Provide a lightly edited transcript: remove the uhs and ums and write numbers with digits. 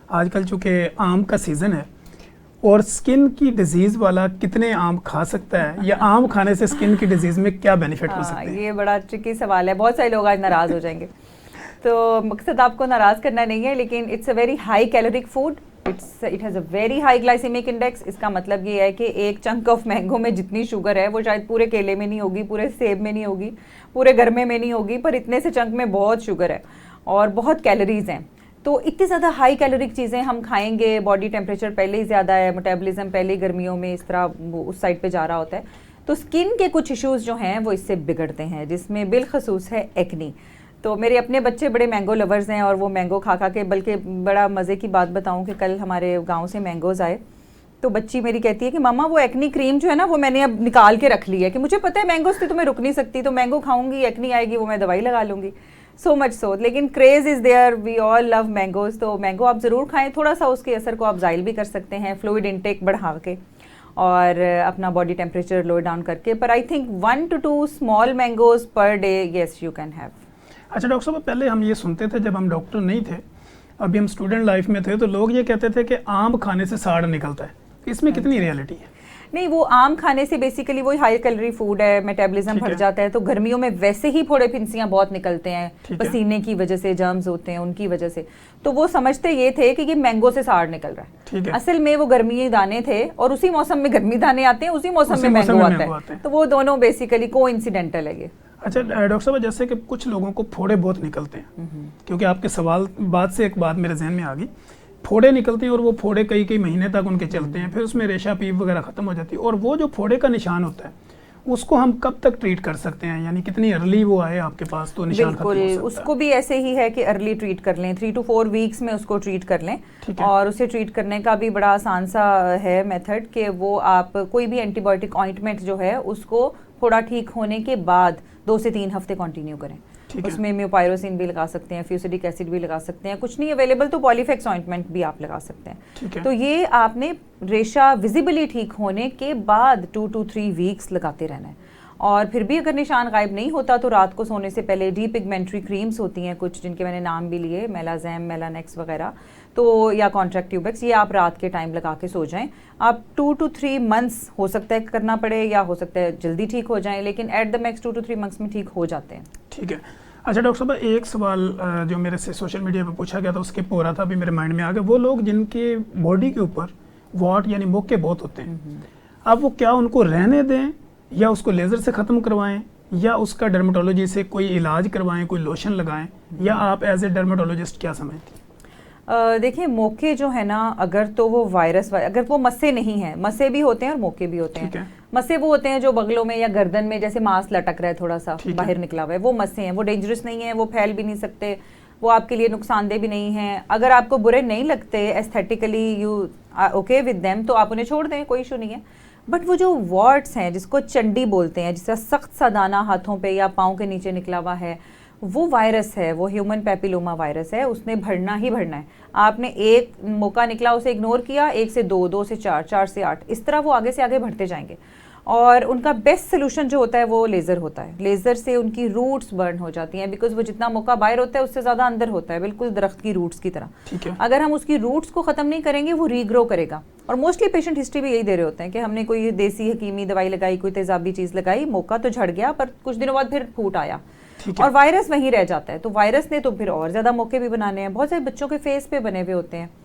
आजकल चूँकि आम का सीज़न है और स्किन की डिजीज़ वाला कितने आम खा सकता है, या आम खाने से स्किन की डिजीज़ में क्या बेनिफिट हो सकते हैं? ये बड़ा ट्रिकी सवाल है, बहुत सारे लोग आज नाराज़ हो जाएंगे। तो मकसद आपको नाराज़ करना नहीं है, लेकिन it's a very high caloric food, it has a very high glycemic index. इसका मतलब ये है कि एक चंक ऑफ मैंगो में जितनी शुगर है वो शायद पूरे केले में नहीं होगी, पूरे सेब में नहीं होगी, पूरे गरमे में नहीं होगी, पर इतने से चंक में बहुत शुगर है और बहुत कैलोरीज हैं। तो इतनी ज़्यादा हाई कैलोरिक चीज़ें हम खाएंगे, बॉडी टेम्परेचर पहले ही ज़्यादा है, मेटाबॉलिज्म पहले ही गर्मियों में इस तरह उस साइड पे जा रहा होता है, तो स्किन के कुछ इश्यूज़ जो हैं वो इससे बिगड़ते हैं, जिसमें बिलखसूस है एक्नी। तो मेरे अपने बच्चे बड़े मैंगो लवर्स हैं और वो मैंगो खा खा के, बल्कि बड़ा मज़े की बात बताऊं कि कल हमारे गांव से मैंगोज़ आए, तो बच्ची मेरी कहती है कि मामा वो एक्नी क्रीम जो है ना वो मैंने अब निकाल के रख ली है, कि मुझे पता है मैंगोज़ से तो मैं रुक नहीं सकती, तो मैंगो खाऊंगी एक्नी आएगी, वो मैं दवाई लगा लूँगी। सो मच सो, लेकिन craze is there, we all love mangoes. तो मैंगो आप ज़रूर खाएँ, थोड़ा सा उसके असर को आप ज़ाइल भी कर सकते हैं फ्लूइड इनटेक बढ़ा के और अपना बॉडी टेम्परेचर लो डाउन करके। पर I think 1 to 2 small mangoes per day, yes you can have. अच्छा डॉक्टर साहब, पहले हम ये सुनते थे जब हम डॉक्टर नहीं थे, अभी हम स्टूडेंट लाइफ में थे, तो लोग ये कहते थे कि आम खाने से साड़ निकलता है। इसमें कितनी रियलिटी है? नहीं, वो आम खाने से बेसिकली वही हाई कैलोरी फूड है, मेटाबॉलिज्म बढ़ जाता है, तो गर्मियों में वैसे ही फोड़े फिंसियाँ बहुत निकलते हैं पसीने की वजह से, जर्म्स होते हैं उनकी वजह से, तो वो समझते ये थे कि ये मैंगो से साड़ निकल रहा है। असल में वो गर्मी दाने थे और उसी मौसम में गर्मी दाने आते हैं, उसी मौसम में मैंगो आता है, तो वो दोनों बेसिकली कोइंसिडेंटल है ये। अच्छा डॉक्टर साहब, जैसे कि कुछ लोगों को फोड़े बहुत निकलते हैं, क्योंकि आपके सवाल बाद से एक बात मेरे जहन में आ गई, फोड़े निकलते हैं और वो फोड़े कई कई महीने तक उनके चलते हैं, फिर उसमें रेशा पीप वगैरह खत्म हो जाती है, और वो जो फोड़े का निशान होता है उसको हम कब तक ट्रीट कर सकते हैं, यानी कितनी अर्ली वो आए आपके पास तो निशान खत्म हो सकता है? उसको भी ऐसे ही है कि अर्ली ट्रीट कर लें, 3 to 4 वीक्स में उसको ट्रीट कर लें। और उसे ट्रीट करने का भी बड़ा आसान सा है मेथड, कि वो आप कोई भी एंटीबायोटिक ऑइंटमेंट जो है उसको थोड़ा ठीक होने के बाद 2 से 3 हफ्ते कंटिन्यू करें। उसमें म्यूपायरोसिन भी लगा सकते हैं, फ्यूसिडिक एसिड भी लगा सकते हैं, कुछ नहीं अवेलेबल तो पॉलीफेक्स ऑइंटमेंट भी आप लगा सकते हैं। तो ये आपने रेशा विजिबली ठीक होने के बाद 2 to 3 वीक्स लगाते रहना है। और फिर भी अगर निशान गायब नहीं होता तो रात को सोने से पहले डीपिगमेंट्री क्रीम्स होती हैं कुछ, जिनके मैंने नाम भी लिए, मेलाज़ेम, मेलानेक्स वगैरह, तो या कॉन्ट्रैक्ट्यूबेक्स, ये आप रात के टाइम लगा के सो जाएं। आप 2 to 3 मंथ्स हो सकता है करना पड़े, या हो सकता है जल्दी ठीक हो जाएं, लेकिन at the max 2 to 3 months में ठीक हो जाते हैं। ठीक है। अच्छा डॉक्टर साहब, एक सवाल जो मेरे से सोशल मीडिया पे पूछा गया था, उसके हो रहा था, अभी मेरे माइंड में आ गया, वो लोग जिनके बॉडी के ऊपर वॉट यानी मोके बहुत होते हैं, अब वो क्या उनको रहने दें या उसको लेज़र से ख़त्म करवाएं, या उसका डर्मेटोलॉजी से कोई इलाज करवाएं, कोई लोशन लगाएं, या आप एज ए डर्मेटोलॉजिस्ट क्या समझती हैं? देखिए, मोके जो है ना, अगर तो वो वायरस, अगर वो मस्से नहीं है, मस्से भी होते हैं और मोके भी होते हैं। मस्से वो होते हैं जो बगलों में या गर्दन में जैसे मांस लटक रहा है थोड़ा सा बाहर निकला हुआ है, वो मस्से हैं, वो डेंजरस नहीं है, वो फैल भी नहीं सकते, वो आपके लिए नुकसानदेह भी नहीं है। अगर आपको बुरे नहीं लगते aesthetically, you okay with them, तो आप उन्हें छोड़ दें, कोई इशू नहीं है। बट वो जो वॉर्ट्स हैं, जिसको चंडी बोलते हैं, जिसका सख्त सा दाना हाथों पे या पाँव के नीचे निकला हुआ है, वो वायरस है, वो ह्यूमन पैपिलोमा वायरस है, उसने बढ़ना ही बढ़ना है। आपने एक मौका निकला, उसे इग्नोर किया, 1 से 2, 2 से 4, 4 से 8, इस तरह वो आगे से आगे बढ़ते जाएंगे। और उनका बेस्ट सोल्यूशन जो होता है वो लेज़र होता है। लेज़र से उनकी रूट्स बर्न हो जाती हैं, बिकॉज वो जितना मौका बाहर होता है उससे ज़्यादा अंदर होता है, बिल्कुल दरख्त की रूट्स की तरह। अगर हम उसकी रूट्स को ख़त्म नहीं करेंगे, वो रीग्रो करेगा। और मोस्टली पेशेंट हिस्ट्री भी यही दे रहे होते हैं कि हमने कोई देसी हकीमी दवाई लगाई, कोई तेजाबी चीज़ लगाई, मौका तो झड़ गया, पर कुछ दिनों बाद फिर फूट आया और वायरस वहीं रह जाता है। तो वायरस ने तो फिर और ज़्यादा मौके भी बनाने हैं। बहुत सारे बच्चों के फेस पे बने हुए होते हैं,